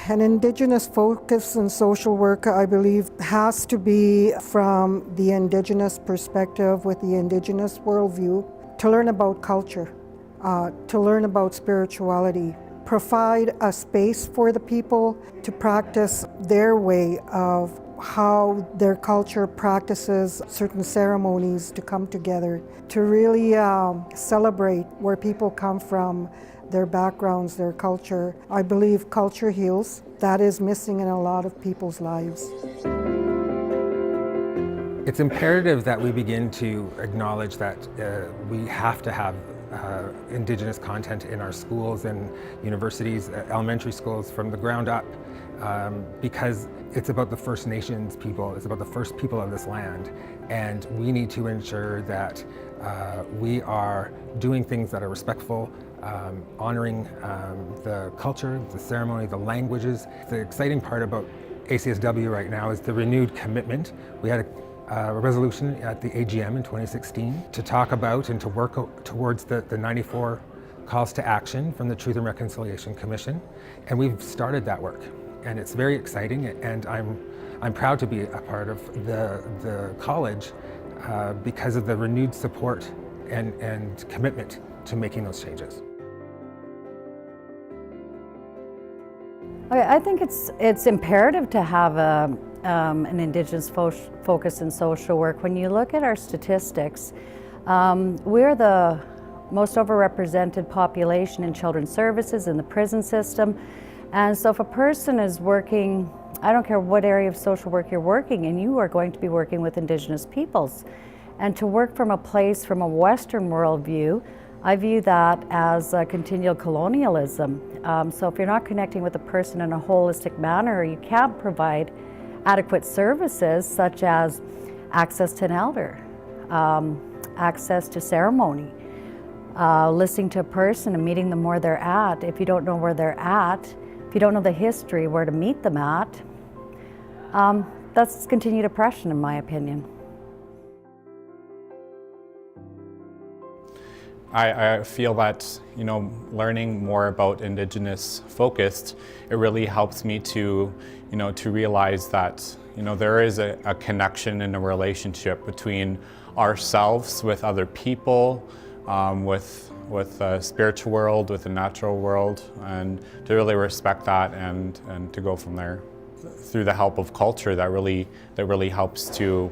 An Indigenous focus in social work, I believe, has to be from the Indigenous perspective with the Indigenous worldview, to learn about culture, to learn about spirituality, provide a space for the people to practice their way of how their culture practices certain ceremonies, to come together, to really celebrate where people come from, their backgrounds, their culture. I believe culture heals. That is missing in a lot of people's lives. It's imperative that we begin to acknowledge that we have to have Indigenous content in our schools and universities, elementary schools, from the ground up, because it's about the First Nations people, it's about the first people of this land, and we need to ensure that we are doing things that are respectful, honoring the culture, the ceremony, the languages. The exciting part about ACSW right now is the renewed commitment. We had a resolution at the AGM in 2016 to talk about and to work towards the 94 calls to action from the Truth and Reconciliation Commission, and we've started that work, and it's very exciting, and I'm proud to be a part of the college because of the renewed support and commitment to making those changes. I think it's imperative to have an Indigenous focus in social work. When you look at our statistics, we're the most overrepresented population in children's services, in the prison system. And so if a person is working, I don't care what area of social work you're working in, you are going to be working with Indigenous peoples. And to work from a place, from a Western worldview, I view that as continual colonialism. So if you're not connecting with a person in a holistic manner, you can't provide adequate services such as access to an elder, access to ceremony, listening to a person and meeting them where they're at. If you don't know where they're at, if you don't know the history, where to meet them at, that's continued oppression, in my opinion. I feel that, learning more about Indigenous focused, it really helps me to, to realize that, there is a connection and a relationship between ourselves with other people, with the spiritual world, with the natural world, and to really respect that and to go from there. Through the help of culture, that really helps to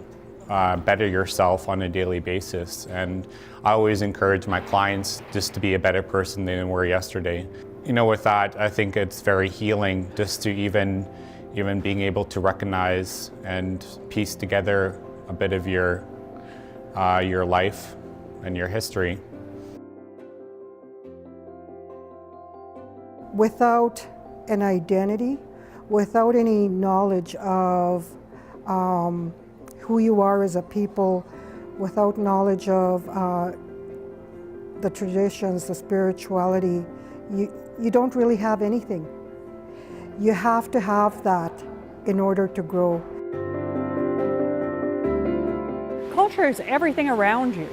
better yourself on a daily basis. And I always encourage my clients just to be a better person than they were yesterday. With that, I think it's very healing just to even being able to recognize and piece together a bit of your life and your history. Without an identity, without any knowledge of who you are as a people, without knowledge of the traditions, the spirituality, you don't really have anything. You have to have that in order to grow. Culture is everything around you.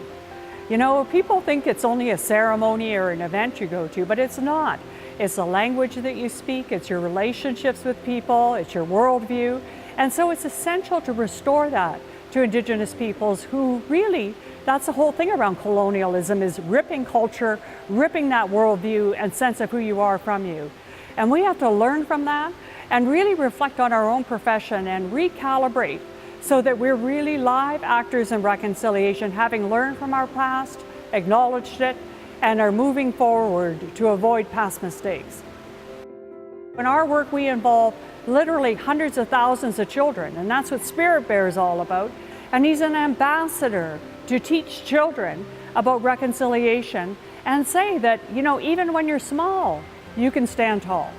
People think it's only a ceremony or an event you go to, but it's not. It's the language that you speak, it's your relationships with people, it's your worldview. And so it's essential to restore that to Indigenous peoples who really, that's the whole thing around colonialism, is ripping culture, ripping that worldview and sense of who you are from you. And we have to learn from that and really reflect on our own profession and recalibrate so that we're really live actors in reconciliation, having learned from our past, acknowledged it, and are moving forward to avoid past mistakes. In our work, we involve literally hundreds of thousands of children, and that's what Spirit Bear is all about. And he's an ambassador to teach children about reconciliation and say that, even when you're small, you can stand tall.